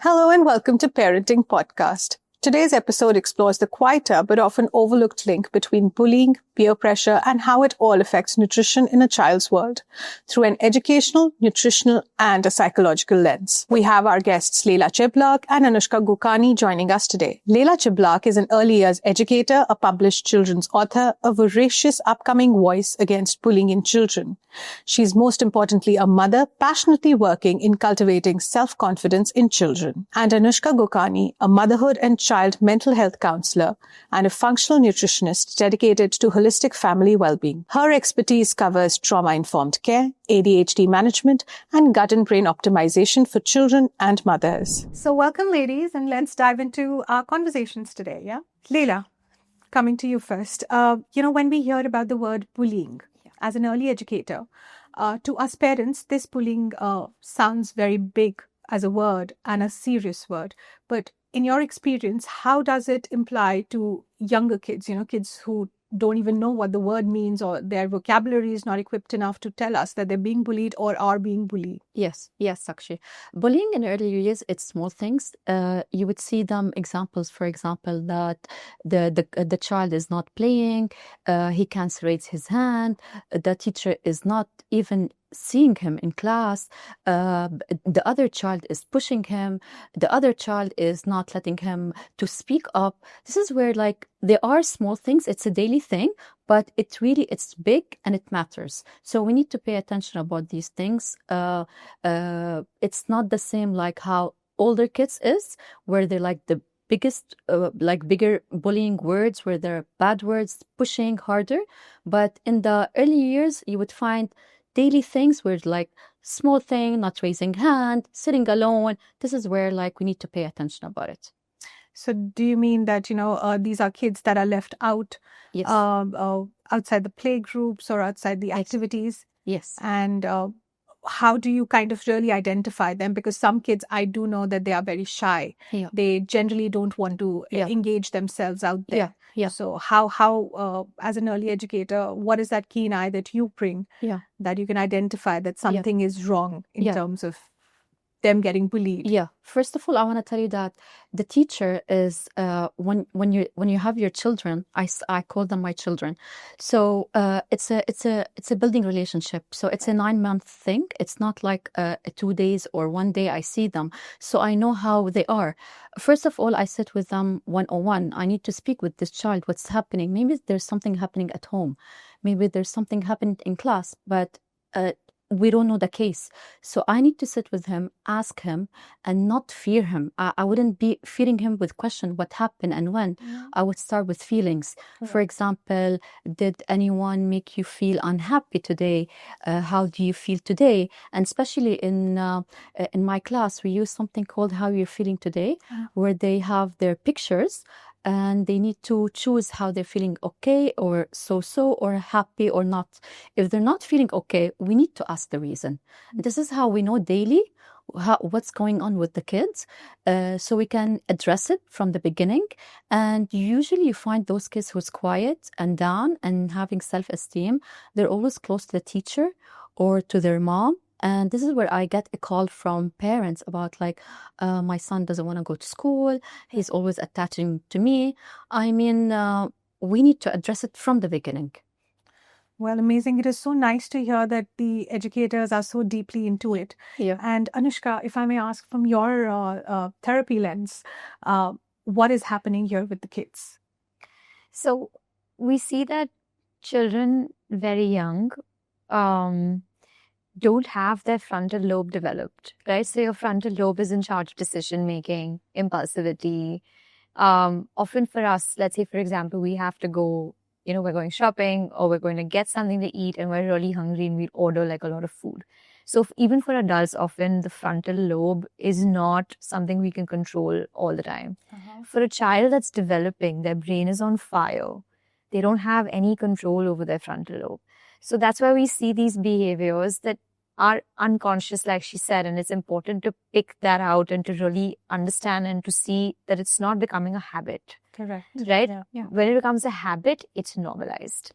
Hello and welcome to Parenting Podcast. Today's episode explores the quieter but often overlooked link between bullying, peer pressure, and how it all affects nutrition in a child's world through an educational, nutritional, and a psychological lens. We have our guests Leila Chiblak and Anushka Gukani joining us today. Leila Chiblak is an early years educator, a published children's author, a voracious upcoming voice against bullying in children. She's most importantly a mother, passionately working in cultivating self-confidence in children. And Anushka Gukani, a motherhood and child mental health counselor and a functional nutritionist dedicated to holistic family well-being. Her expertise covers trauma-informed care, ADHD management, and gut and brain optimization for children and mothers. So welcome, ladies, and let's dive into our conversations today, yeah? Leila, coming to you first. When we hear about the word bullying, as an early educator, to us parents, this bullying sounds very big as a word and a serious word. But in your experience, how does it imply to younger kids, kids who don't even know what the word means or their vocabulary is not equipped enough to tell us that they're being bullied or are being bullied? Yes, Sakshi. Bullying in early years, it's small things. You would see them examples, for example, that the child is not playing, he can't raise his hand, the teacher is not even seeing him in class, the other child is pushing him, the other child is not letting him to speak up. This is where there are small things, it's a daily thing, but it's big and it matters. So we need to pay attention about these things. It's not the same like how older kids is, where they're like the biggest, bigger bullying words, where they're bad words, pushing harder. But in the early years, you would find daily things where small thing, not raising hand, sitting alone. This is where we need to pay attention about it. So do you mean that, these are kids that are left out, yes, outside the play groups or outside the activities? Yes. And how do you kind of really identify them? Because some kids, I do know that they are very shy. Yeah. They generally don't want to engage themselves out there. Yeah. So how as an early educator, what is that keen eye that you bring that you can identify that something is wrong in terms of them getting bullied? Yeah. First of all, I want to tell you that the teacher is when you have your children, I call them my children. So it's a building relationship. So it's a 9-month thing. It's not like 2 days or 1 day I see them. So I know how they are. First of all, I sit with them 101. I need to speak with this child. What's happening? Maybe there's something happening at home. Maybe there's something happening in class, but we don't know the case. So I need to sit with him, ask him, and not fear him. I wouldn't be fearing him with question what happened and when. I would start with feelings. For example, did anyone make you feel unhappy today? How do you feel today? And especially in my class, we use something called How You're Feeling Today, where they have their pictures and they need to choose how they're feeling, okay or so or happy or not. If they're not feeling okay, we need to ask the reason. This is how we know daily what's going on with the kids, so we can address it from the beginning. And usually you find those kids who's quiet and down and having self-esteem, they're always close to the teacher or to their mom. And this is where I get a call from parents about my son doesn't want to go to school. He's always attaching to me. I mean, we need to address it from the beginning. Well, amazing. It is so nice to hear that the educators are so deeply into it. Yeah. And Anushka, if I may ask from your therapy lens, what is happening here with the kids? So we see that children very young don't have their frontal lobe developed, right? So your frontal lobe is in charge of decision making, impulsivity. Often for us, let's say, for example, we have to go, we're going shopping or we're going to get something to eat and we're really hungry and we order a lot of food. So even for adults, often the frontal lobe is not something we can control all the time. For a child that's developing, their brain is on fire. They don't have any control over their frontal lobe. So that's why we see these behaviors that are unconscious, like she said, and it's important to pick that out and to really understand and to see that it's not becoming a habit. Correct. Right? Yeah. When it becomes a habit, it's normalized.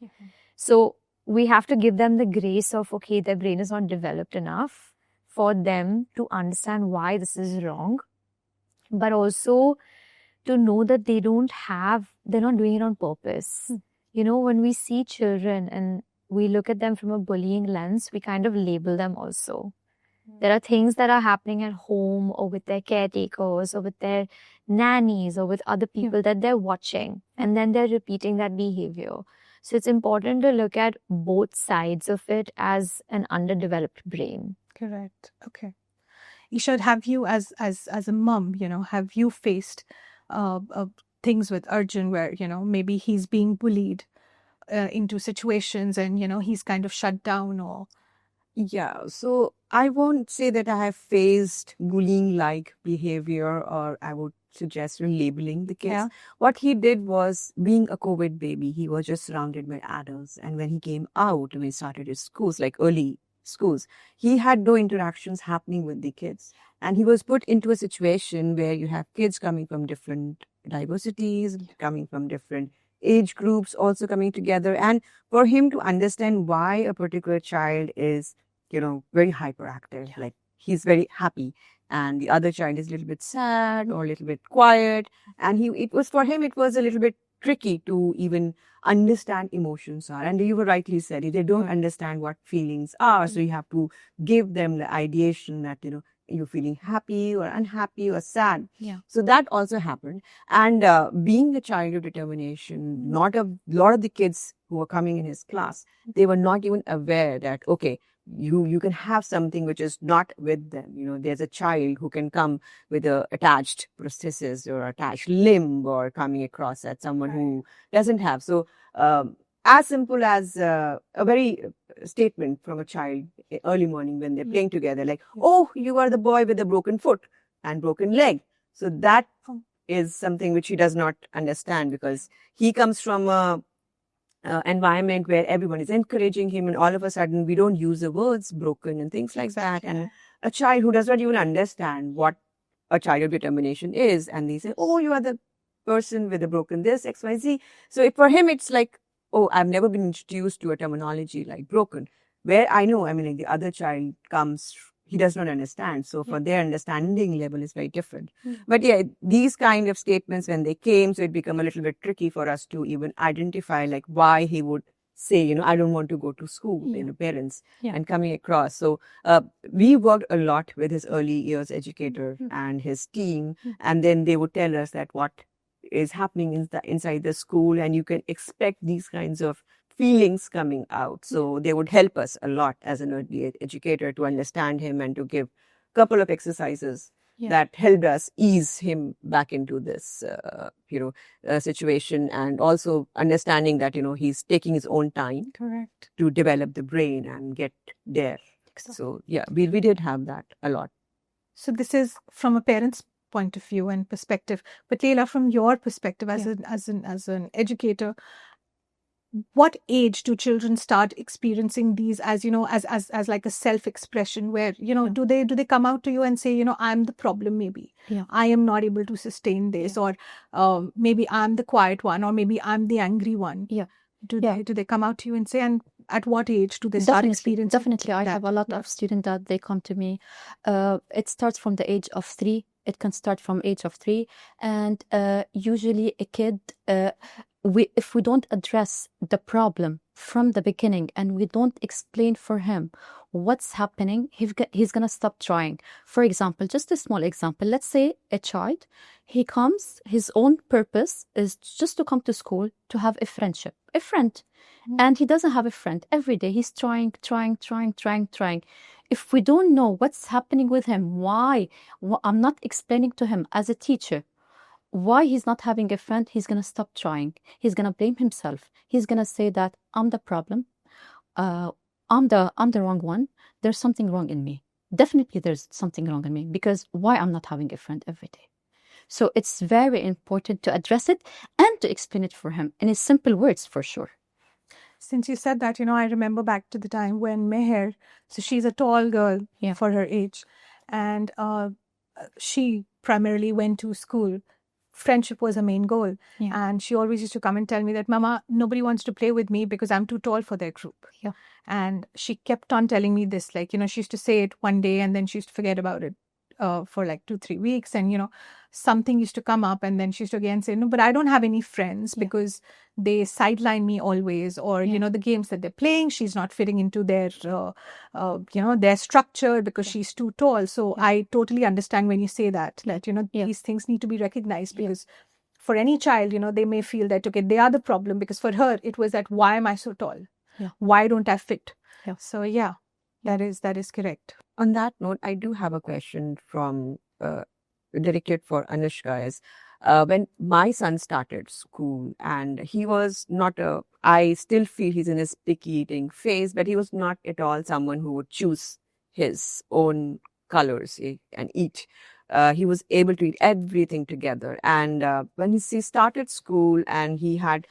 So we have to give them the grace of, okay, their brain is not developed enough for them to understand why this is wrong but also to know that they're not doing it on purpose. You know, when we see children and we look at them from a bullying lens, we kind of label them also. There are things that are happening at home or with their caretakers or with their nannies or with other people that they're watching, and then they're repeating that behavior. So it's important to look at both sides of it as an underdeveloped brain. Correct. Okay. Ishad, have you, as a mum, have you faced things with Arjun where, maybe he's being bullied into situations and, he's kind of shut down or... Yeah, so I won't say that I have faced bullying-like behavior, or I would suggest labeling the kids. Yeah. What he did was, being a COVID baby, he was just surrounded by adults. And when he came out, when he started his schools, like early schools, he had no interactions happening with the kids. And he was put into a situation where you have kids coming from different diversities, coming from different age groups also coming together. And for him to understand why a particular child is, very hyperactive, like he's very happy, and the other child is a little bit sad or a little bit quiet. And it was a little bit tricky to even understand emotions are. And you were rightly said, they don't understand what feelings are. So you have to give them the ideation that, you're feeling happy or unhappy or sad. Yeah. So that also happened. And being a child of determination, not a lot of the kids who were coming in his class, they were not even aware that, okay, you can have something which is not with them. There's a child who can come with a attached prosthesis or attached limb, or coming across as someone who doesn't have. So as simple as a very statement from a child early morning when they're playing together, like, oh, you are the boy with a broken foot and broken leg. So that is something which he does not understand, because he comes from a environment where everyone is encouraging him, and all of a sudden we don't use the words broken and things like that. And a child who does not even understand what a child of determination is, and they say, oh, you are the person with a broken this, XYZ. So for him, it's like, oh, I've never been introduced to a terminology like broken, where I know, like the other child comes, he does not understand. So for their understanding level is very different. But yeah, these kind of statements, when they came, so it became a little bit tricky for us to even identify like why he would say, I don't want to go to school, parents, and coming across. So we worked a lot with his early years educator and his team, and then they would tell us that what is happening inside the school, and you can expect these kinds of feelings coming out. So they would help us a lot as an early educator to understand him and to give a couple of exercises that helped us ease him back into this, situation, and also understanding that, he's taking his own time to develop the brain and get there. So yeah, we did have that a lot. So this is from a parent's point of view and perspective. But Leila, from your perspective as an educator, what age do children start experiencing these as as like a self-expression, where do they come out to you and say, I'm the problem, maybe I am not able to sustain this, or maybe I'm the quiet one, or maybe I'm the angry one? Do they come out to you and say, and at what age do they start experiencing? Definitely, I have a lot of students that they come to me. It starts from the age of 3. It can start from age of 3, and usually a kid, if we don't address the problem from the beginning and we don't explain for him what's happening, he's gonna stop trying. For example, just a small example, let's say a child, he comes, his own purpose is just to come to school to have a friend, and he doesn't have a friend. Every day he's trying. If we don't know what's happening with him, why I'm not explaining to him as a teacher why he's not having a friend, he's going to stop trying. He's going to blame himself. He's going to say that I'm the problem. I'm the wrong one. There's something wrong in me. Definitely there's something wrong in me, because why I'm not having a friend every day. So it's very important to address it and to explain it for him in simple words, for sure. Since you said that, I remember back to the time when Meher, so she's a tall girl for her age, and she primarily went to school. Friendship was her main goal. And she always used to come and tell me that, Mama, nobody wants to play with me because I'm too tall for their group. And she kept on telling me this, like, she used to say it one day and then she used to forget about it for like 2-3 weeks, and something used to come up, and then she used to again say, no, but I don't have any friends because they sideline me always, or the games that they're playing, she's not fitting into their their structure because she's too tall. So I totally understand when you say that these things need to be recognized, because for any child, they may feel that, okay, they are the problem, because for her it was that, why am I so tall? Why don't I fit? So that is correct. On that note, I do have a question from dedicated for Anushka. Is when my son started school, and he was not I still feel he's in his picky eating phase, but he was not at all someone who would choose his own colors and eat. He was able to eat everything together. And when he started school, and he had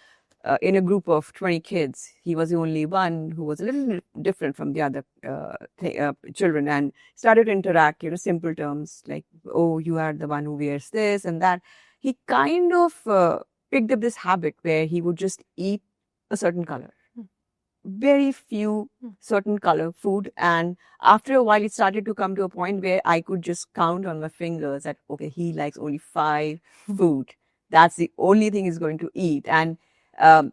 in a group of 20 kids, he was the only one who was a little different from the other children, and started to interact, simple terms like, oh, you are the one who wears this and that. He kind of picked up this habit where he would just eat a certain color, very few certain color food. And after a while, it started to come to a point where I could just count on my fingers that, okay, he likes only 5 food. That's the only thing he's going to eat. And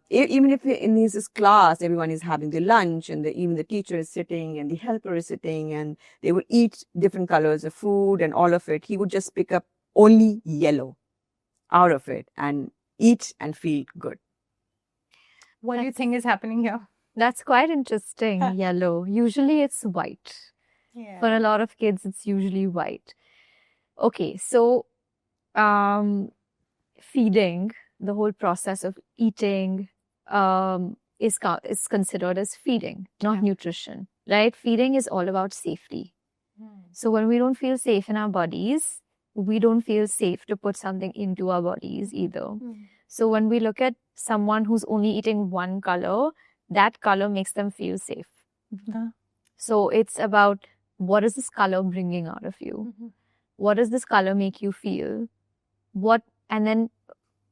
even if in his class, everyone is having their lunch, and even the teacher is sitting and the helper is sitting, and they would eat different colors of food and all of it, he would just pick up only yellow out of it and eat and feel good. What do you think is happening here? That's quite interesting. Yellow. Usually it's white. For a lot of kids, it's usually white. Okay, so feeding, the whole process of eating is considered as feeding, not nutrition, right? Feeding is all about safety. So when we don't feel safe in our bodies, we don't feel safe to put something into our bodies either. So when we look at someone who's only eating one color, that color makes them feel safe. So it's about, what is this color bringing out of you? What does this color make you feel? And then,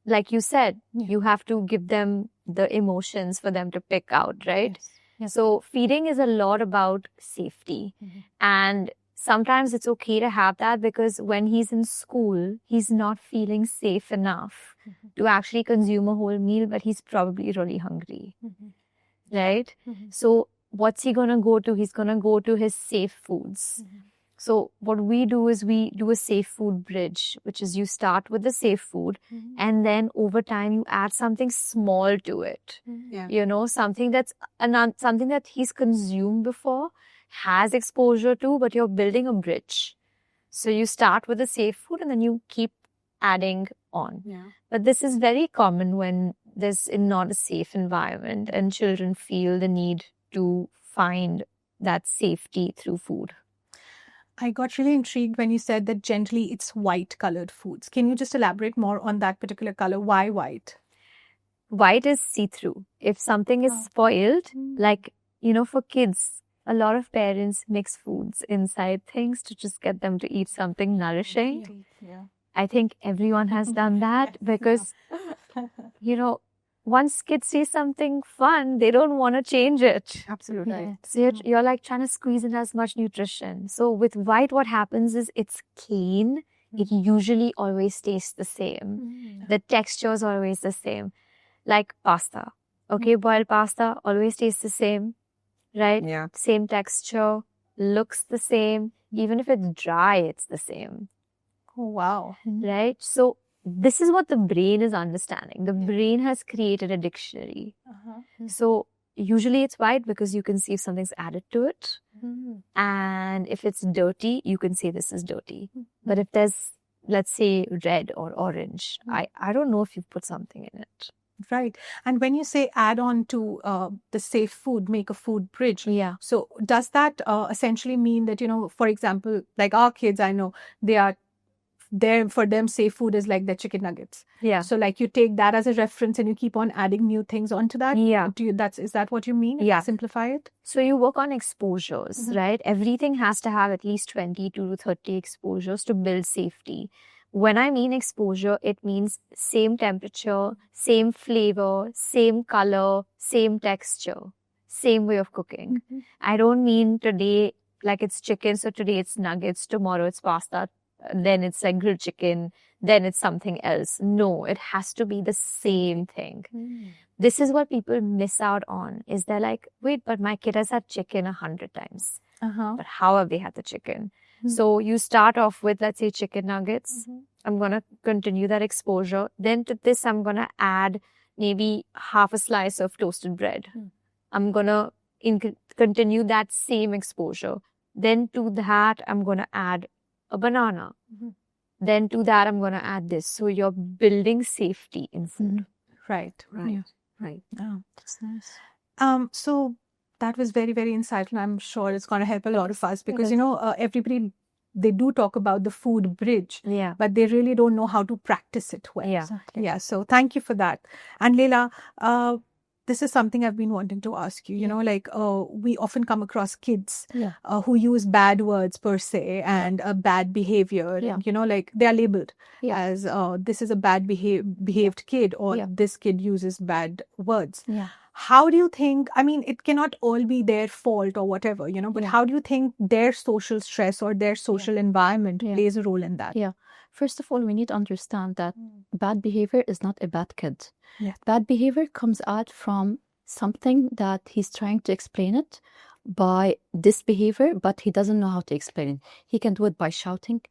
like you said, you have to give them the emotions for them to pick out, right? So feeding is a lot about safety. And sometimes it's okay to have that, because when he's in school, he's not feeling safe enough to actually consume a whole meal, but he's probably really hungry, right? So what's he going to go to? He's going to go to his safe foods. So what we do is we do a safe food bridge, which is you start with the safe food, and then over time you add something small to it. Something that he's consumed before, has exposure to, but you're building a bridge. So you start with the safe food and then you keep adding on. But this is very common when there's not a safe environment and children feel the need to find that safety through food. I got really intrigued when you said that generally it's white colored foods. Can you just elaborate more on that particular color? Why white? White is see-through. If something is spoiled, like, for kids, a lot of parents mix foods inside things to just get them to eat something nourishing. I think everyone has done that because, once kids see something fun, they don't want to change it. Absolutely. So you're like trying to squeeze in as much nutrition. So with white, what happens is it's clean. It usually always tastes the same. The texture is always the same. Like pasta. Okay, boiled pasta always tastes the same, right? Same texture, looks the same. Even if it's dry, it's the same. Oh, wow. Right? So this is what the brain is understanding. The brain has created a dictionary. So usually it's white because you can see if something's added to it. And if it's dirty, you can say this is dirty. But if there's, let's say, red or orange, I don't know if you've put something in it. Right. And when you say add on to the safe food, make a food bridge. So does that essentially mean that, for example, like our kids, I know they are there, for them, safe food is like their chicken nuggets. So like you take that as a reference and you keep on adding new things onto that. Is that what you mean? Simplify it. So you work on exposures, right? Everything has to have at least 20 to 30 exposures to build safety. When I mean exposure, it means same temperature, same flavor, same color, same texture, same way of cooking. I don't mean today like it's chicken. So today it's nuggets, tomorrow it's pasta, then it's like grilled chicken, then it's something else. No, it has to be the same thing. This is what people miss out on, is they're like, wait, but my kid has had chicken 100 times. But how have they had the chicken? So you start off with, let's say, chicken nuggets. I'm going to continue that exposure. Then to this, I'm going to add maybe half a slice of toasted bread. I'm going to continue that same exposure. Then to that, I'm going to add a banana. Then to that, I'm going to add this. So you're building safety in food. Right. Right. Yeah. Right. Oh. That's nice. So that was very, very insightful. I'm sure it's going to help a lot of us because, everybody, they do talk about the food bridge, Yeah. but they really don't know how to practice it well. Yeah. Exactly. Yeah. So thank you for that. And Leila, this is something I've been wanting to ask you. We often come across kids who use bad words per se and bad behavior. Yeah. They are labeled Yeah. as this is a bad behaved kid, or Yeah. this kid uses bad words. Yeah. How do you think, it cannot all be their fault or whatever, but how do you think their social stress or their social environment plays a role in that? Yeah. First of all, we need to understand that bad behavior is not a bad kid. Yeah. Bad behavior comes out from something that he's trying to explain it by this behavior, but he doesn't know how to explain it. He can do it by shouting.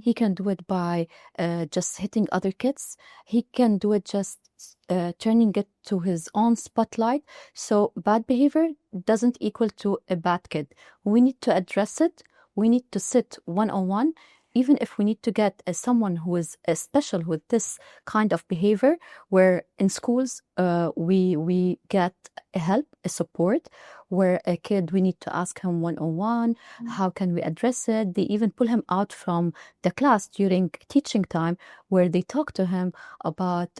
He can do it by just hitting other kids. He can do it just turning it to his own spotlight. So bad behavior doesn't equal to a bad kid. We need to address it. We need to sit one-on-one. Even if we need to get someone who is special with this kind of behavior, where in schools we get help, a support, where a kid, we need to ask him one-on-one, how can we address it? They even pull him out from the class during teaching time, where they talk to him about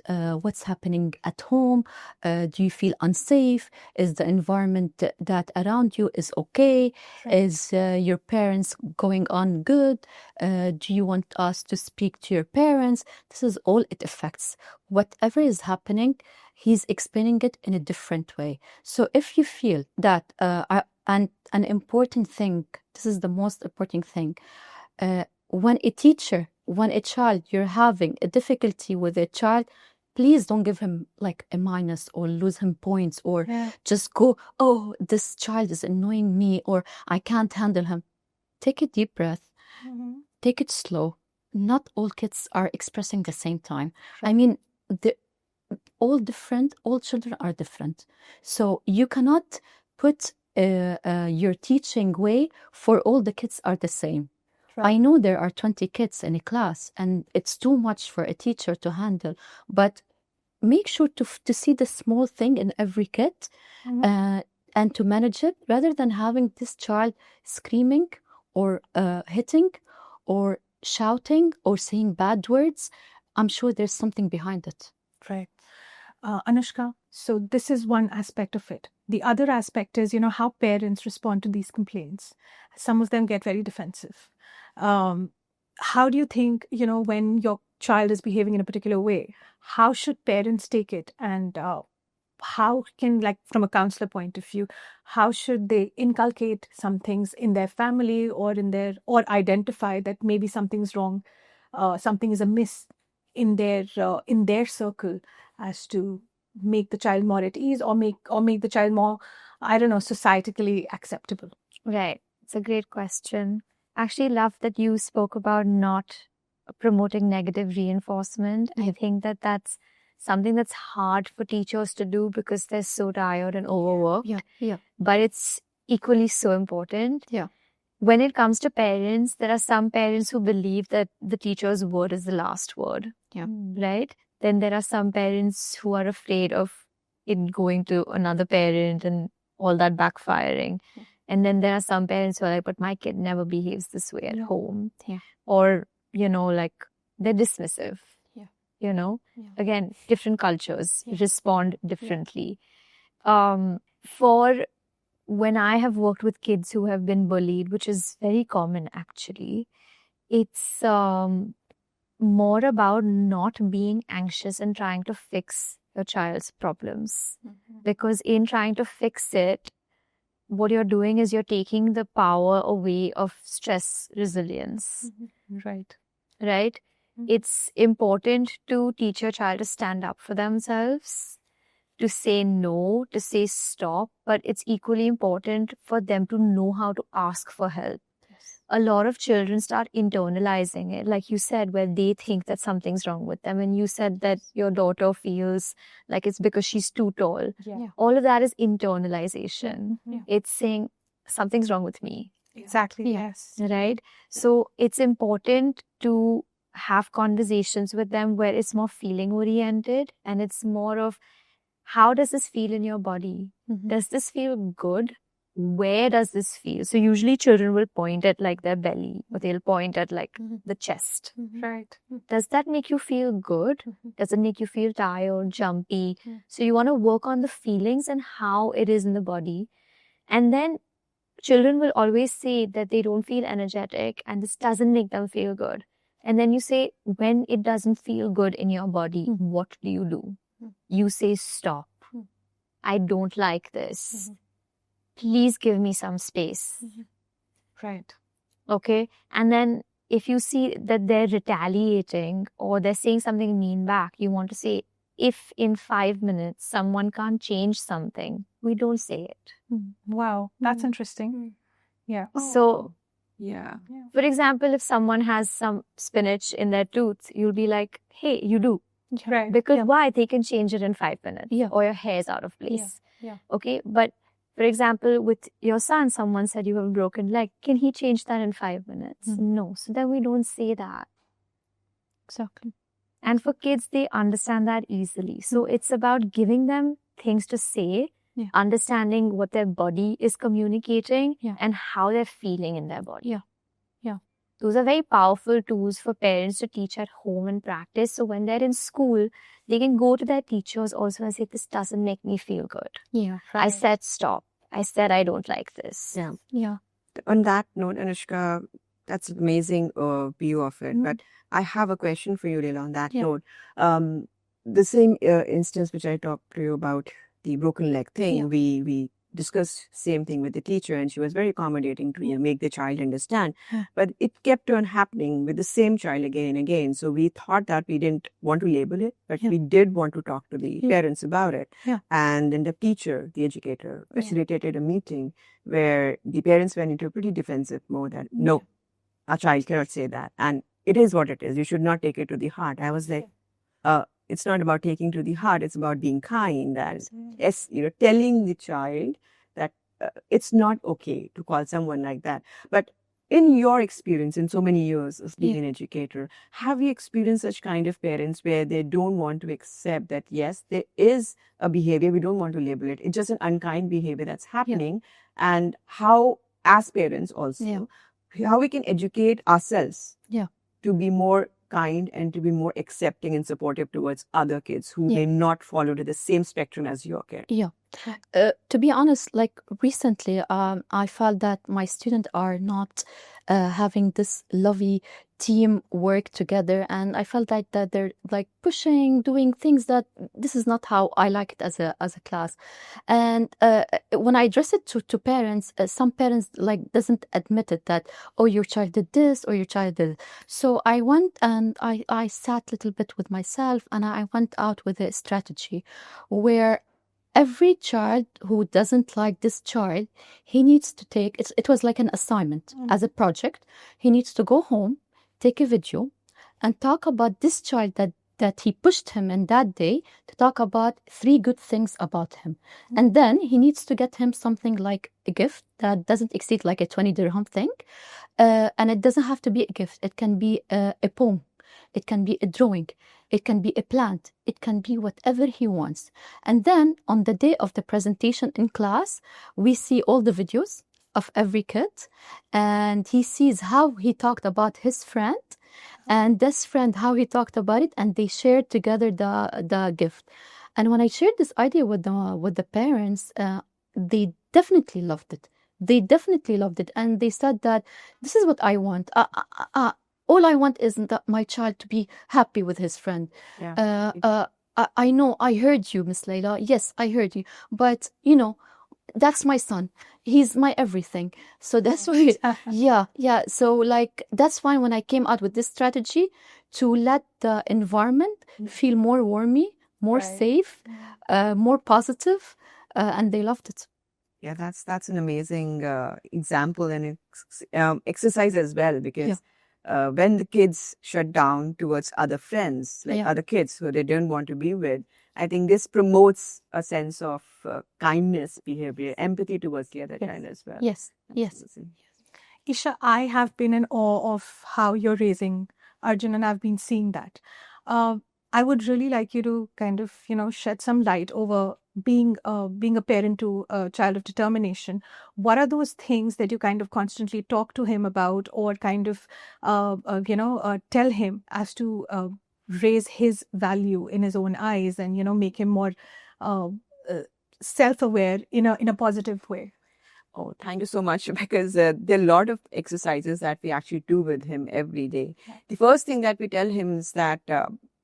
what's happening at home. Do you feel unsafe? Is the environment that around you is okay? Is your parents going on good? Do you want us to speak to your parents? This is all it affects. Whatever is happening, he's explaining it in a different way. So if you feel that, and an important thing, this is the most important thing, when a child, you're having a difficulty with a child, please don't give him like a minus or lose him points or just go, oh, this child is annoying me or I can't handle him. Take a deep breath. Take it slow. Not all kids are expressing the same time. All children are different. So you cannot put your teaching way for all the kids are the same. I know there are 20 kids in a class and it's too much for a teacher to handle, but make sure to see the small thing in every kid and to manage it rather than having this child screaming or hitting or shouting or saying bad words. I'm sure there's something behind it. Right. Anushka, so this is one aspect of it. The other aspect is, how parents respond to these complaints. Some of them get very defensive. How do you think, when your child is behaving in a particular way, how should parents take it? And how can, from a counselor point of view, how should they inculcate some things in their family or or identify that maybe something's wrong, something is amiss in their circle, as to make the child more at ease or make the child more, societally acceptable? Right. It's a great question. Actually, love that you spoke about not promoting negative reinforcement. I think that's something that's hard for teachers to do because they're so tired and overworked. Yeah. But it's equally so important. Yeah. When it comes to parents, there are some parents who believe that the teacher's word is the last word. Yeah. Right? Then there are some parents who are afraid of it going to another parent and all that backfiring. Yeah. And then there are some parents who are like, but my kid never behaves this way at home. Yeah. Or, they're dismissive. Yeah. Again, different cultures respond differently. For when I have worked with kids who have been bullied, which is very common actually, it's more about not being anxious and trying to fix your child's problems. Because in trying to fix it, what you're doing is you're taking the power away of stress resilience, Right. right? It's important to teach your child to stand up for themselves, to say no, to say stop, but it's equally important for them to know how to ask for help. A lot of children start internalizing it, like you said, where they think that something's wrong with them. And you said that your daughter feels like it's because she's too tall. Yeah. All of that is internalization. It's saying something's wrong with me, Exactly. Yes. right? So it's important to have conversations with them where it's more feeling oriented and it's more of, how does this feel in your body? Does this feel good? Where does this feel? So usually children will point at like their belly, or they'll point at like the chest. Right. Does that make you feel good? Does it make you feel tired, jumpy? So you want to work on the feelings and how it is in the body. And then children will always say that they don't feel energetic and this doesn't make them feel good. And then you say, when it doesn't feel good in your body, what do? You say, stop. I don't like this. Please give me some space. Right. Okay. And then if you see that they're retaliating or they're saying something mean back, you want to say, if in 5 minutes someone can't change something, we don't say it. Wow. That's interesting. Yeah. So, Yeah. for example, if someone has some spinach in their tooth, you'll be like, hey, you do. Right. Because why? They can change it in 5 minutes. Yeah. Or your hair's out of place. Yeah. Okay. But for example, with your son, someone said you have a broken leg. Can he change that in 5 minutes? No. So then we don't say that. Exactly. And for kids, they understand that easily. So it's about giving them things to say, understanding what their body is communicating and how they're feeling in their body. Yeah. Those are very powerful tools for parents to teach at home and practice. So when they're in school, they can go to their teachers also and say, this doesn't make me feel good. Yeah. I said stop. I said I don't like this. Yeah. On that note, Anushka, that's an amazing view of it. But I have a question for you, Leila, on that note. The same instance which I talked to you about, the broken leg thing, we discussed same thing with the teacher, and she was very accommodating to make the child understand. But it kept on happening with the same child again and again. So we thought that we didn't want to label it, but we did want to talk to the parents about it. And then the teacher, the educator, facilitated a meeting where the parents went into a pretty defensive mode that, no, a child cannot say that. And it is what it is. You should not take it to the heart. I was like, it's not about taking to the heart. It's about being kind and telling the child that it's not okay to call someone like that. But in your experience, in so many years of being an educator, have you experienced such kind of parents where they don't want to accept that, yes, there is a behavior, we don't want to label it, it's just an unkind behavior that's happening, and how, as parents also, how we can educate ourselves to be more kind and to be more accepting and supportive towards other kids who may not follow to the same spectrum as your kid? To be honest, like recently, I felt that my students are not having this lovely team work together, and I felt like that they're like pushing, doing things that this is not how I like it as a class. And when I address it to parents, some parents like doesn't admit it that, oh, your child did this or your child did. So I went and I sat a little bit with myself, and I went out with a strategy where every child who doesn't like this child, he needs to take, it was like an assignment as a project. He needs to go home, take a video, and talk about this child that he pushed him in that day, to talk about 3 good things about him. And then he needs to get him something like a gift that doesn't exceed like a 20 dirham thing. And it doesn't have to be a gift. It can be a poem. It can be a drawing. It can be a plant. It can be whatever he wants. And then on the day of the presentation in class, we see all the videos of every kid, and he sees how he talked about his friend and this friend, how he talked about it, and they shared together the gift. And when I shared this idea with the parents, they definitely loved it. They definitely loved it, and they said that this is what I want. All I want is that my child to be happy with his friend. I know I heard you, Miss Leila. Yes, I heard you. But, that's my son. He's my everything. So that's why, yeah. So like, that's why when I came out with this strategy to let the environment feel more warmy, more safe, more positive, and they loved it. Yeah, that's an amazing example and exercise as well, because when the kids shut down towards other friends, like other kids who they don't want to be with, I think this promotes a sense of kindness behavior, empathy towards the other child as well. Yes. Absolutely. Isha, I have been in awe of how you're raising Arjun, and I've been seeing that. I would really like you to kind of, shed some light over being a parent to a child of determination. What are those things that you kind of constantly talk to him about, or kind of, tell him as to raise his value in his own eyes, and make him more self-aware in a positive way? Oh, thank you so much, because there are a lot of exercises that we actually do with him every day. The first thing that we tell him is that,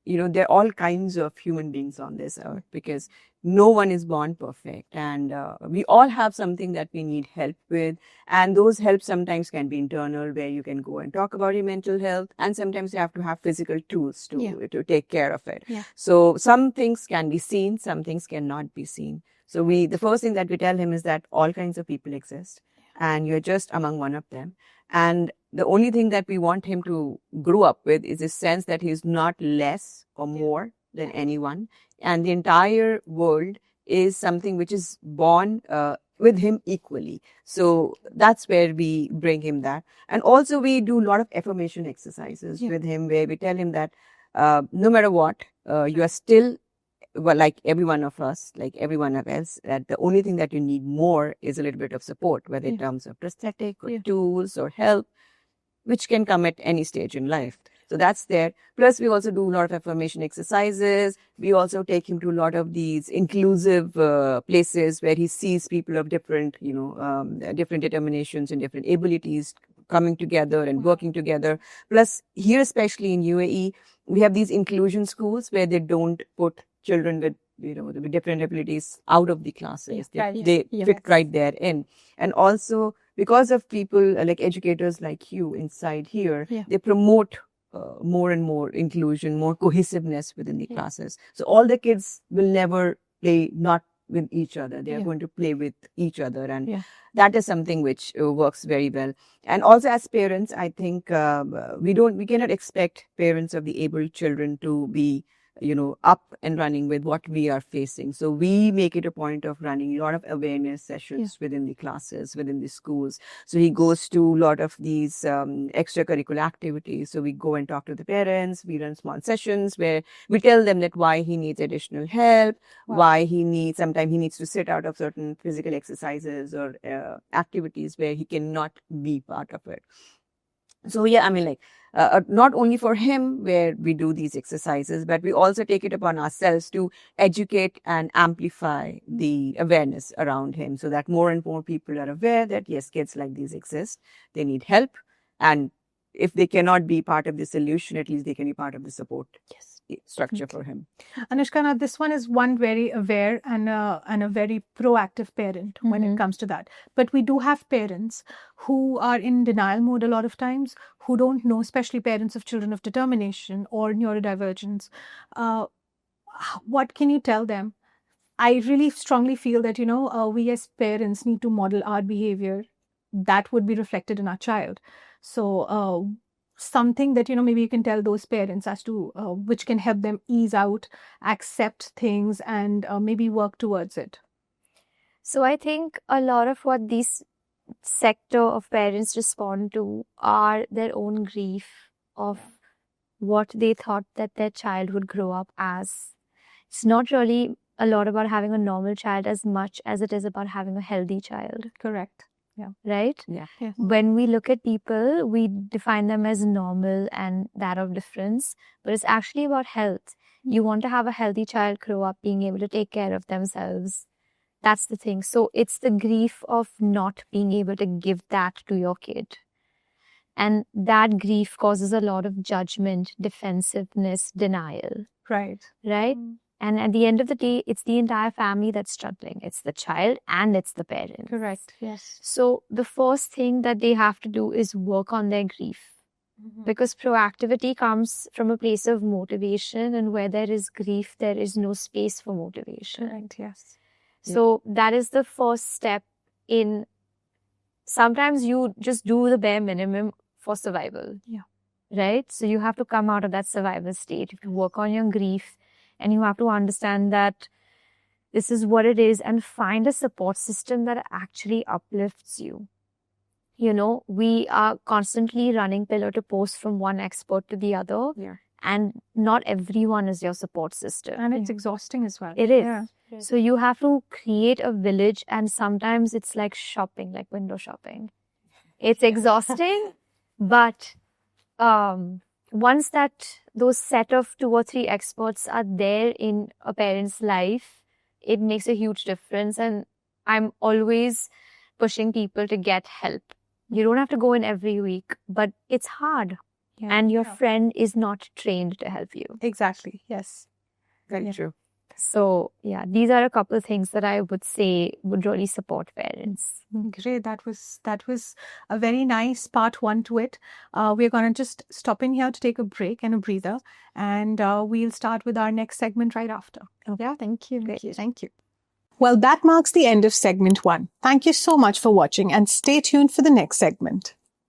there are all kinds of human beings on this earth, because no one is born perfect, and we all have something that we need help with. And those help sometimes can be internal, where you can go and talk about your mental health, and sometimes you have to have physical tools to take care of it. So some things can be seen, some things cannot be seen. So the first thing that we tell him is that all kinds of people exist, and you're just among one of them. And the only thing that we want him to grow up with is this sense that he's not less or more than anyone. And the entire world is something which is born with him equally. So that's where we bring him that. And also we do a lot of affirmation exercises with him, where we tell him that no matter what, you are still, well, like every one of us, like everyone else, that the only thing that you need more is a little bit of support, whether in terms of prosthetic or tools or help, which can come at any stage in life. So that's there. Plus, we also do a lot of affirmation exercises. We also take him to a lot of these inclusive places where he sees people of different, different determinations and different abilities coming together and working together. Plus, here, especially in UAE, we have these inclusion schools where they don't put children with, with different abilities out of the classes. They fit right there in. And also, because of people like educators like you inside here, they promote more and more inclusion, more cohesiveness within the classes. So all the kids will never play not with each other. They are going to play with each other. And that is something which works very well. And also as parents, I think we cannot expect parents of the able children to be up and running with what we are facing. So we make it a point of running a lot of awareness sessions within the classes, within the schools. So he goes to a lot of these extracurricular activities. So we go and talk to the parents. We run small sessions where we tell them that why he needs additional help, why sometimes he needs to sit out of certain physical exercises or activities where he cannot be part of it. So not only for him where we do these exercises, but we also take it upon ourselves to educate and amplify the awareness around him, so that more and more people are aware that yes, kids like these exist, they need help, and if they cannot be part of the solution, at least they can be part of the support structure for him. Anushka, now this one is one very aware and a very proactive parent when it comes to that. But we do have parents who are in denial mode a lot of times, who don't know, especially parents of children of determination or neurodivergence. What can you tell them? I really strongly feel that, we as parents need to model our behavior that would be reflected in our child. So something that, maybe you can tell those parents as to which can help them ease out, accept things, and maybe work towards it. So I think a lot of what these sector of parents respond to are their own grief of what they thought that their child would grow up as. It's not really a lot about having a normal child as much as it is about having a healthy child. Correct. Yeah. Right? Yeah. When we look at people, we define them as normal and that of difference, but it's actually about health. You want to have a healthy child grow up being able to take care of themselves. That's the thing. So it's the grief of not being able to give that to your kid. And that grief causes a lot of judgment, defensiveness, denial. Right. Right? And at the end of the day, it's the entire family that's struggling. It's the child and it's the parent. Correct. Yes. So the first thing that they have to do is work on their grief. Because proactivity comes from a place of motivation, and where there is grief, there is no space for motivation. Correct. Yes. So that is the first step in. Sometimes you just do the bare minimum for survival. Yeah. Right? So you have to come out of that survival state. You work on your grief, and you have to understand that this is what it is, and find a support system that actually uplifts you. You know, we are constantly running pillar to post from one expert to the other. Yeah. And not everyone is your support system. And it's exhausting as well. It is. Yeah. So you have to create a village, and sometimes it's like shopping, like window shopping. It's exhausting, but once those set of 2 or 3 experts are there in a parent's life, it makes a huge difference. And I'm always pushing people to get help. You don't have to go in every week, but it's hard. Yeah. And your friend is not trained to help you. Exactly. Yes. Very true. So, yeah, these are a couple of things that I would say would really support parents. Great. That was a very nice part 1 to it. We're going to just stop in here to take a break and a breather, and we'll start with our next segment right after. Yeah, thank you. Great. Thank you. Well, that marks the end of segment 1. Thank you so much for watching, and stay tuned for the next segment.